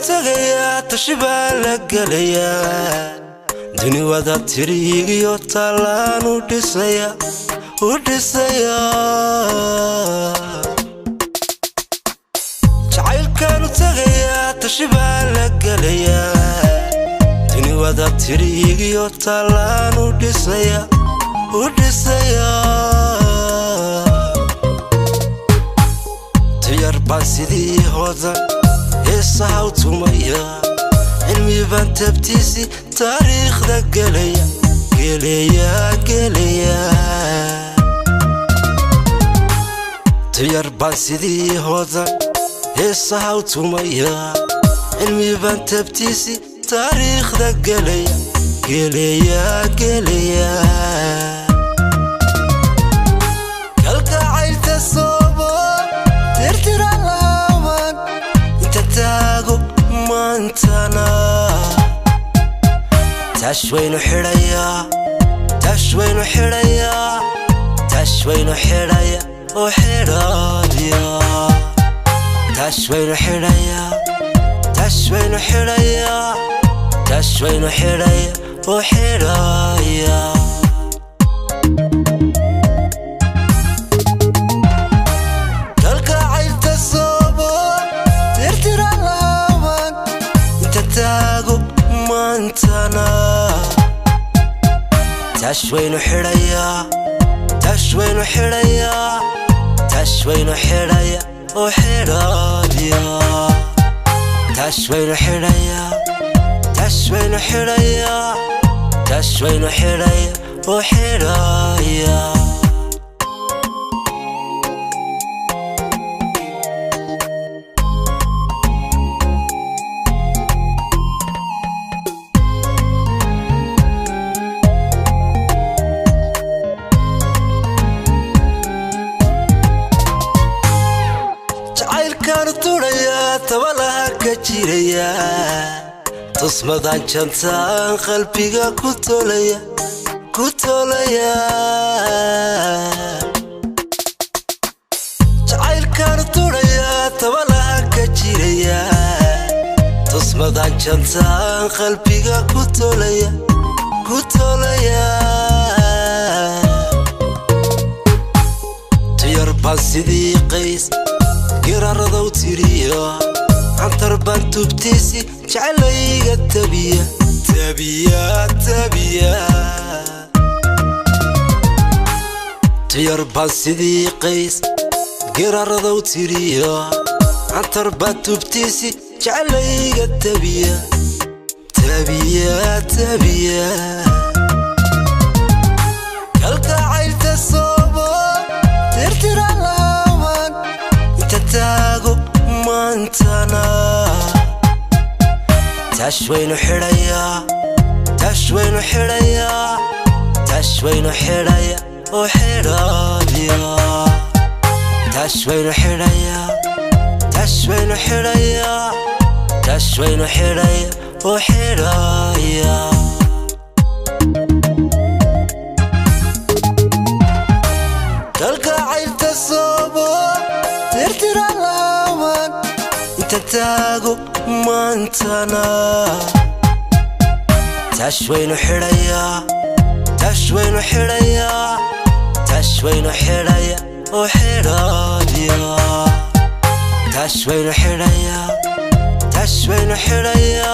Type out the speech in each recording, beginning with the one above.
tagayaa tashi baa la gelayaa duni wada tiriyo talaan u dhisaya jacaylkaanu tagayaa tashi baa la gelayaa duni wada tiriyo talaan u dhisaya tiyar baan sidii hodan heesaha u tumaya cilmi baan tabtiisi taariikhda gelaya tiyar baan sidii hodan heesaha u tumaya cilmi baan tabtiisi taariikhda gelaya kalgacaylta soobo tirtira laaban inta taago maantana tashwaynu xidhayaa oo xidhaaya tashwaynu xidhayaa oo xidhaaya kalgacaylta soobo tirtira laaban inta taago maantana tashwaynu xidhayaa oo xidhaaya tashwaynu xidhayaa oo xidhaaya jacaylkaanu tuurayaa tabalaha ka jirayaa tusmadan jantaan qalbiga ku tolaya jacaylkaanu tuurayaa tabalaha ka jirayaa tusmadan jantaan qalbiga ku tolaya tiyar baan sidii qays giraaradow tiriyo cantar baan tubtiisi jecelayga tabiya tiyar baan sidii qays giraaradow tiriyo cantar baan tubtiisi jecelayga tabiya kalgacaylta soobo tirtira laaban inta taago maantana tashwaynu xidhayaa oo xidhaaya tashwaynu xidhayaa oo xidhaaya kalgacaylta soobo tirtira laaban inta taago maantana tashwaynu xidhayaa oo xidhaaya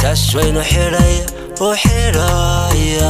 tashwaynu xidhayaa oo xidhaaya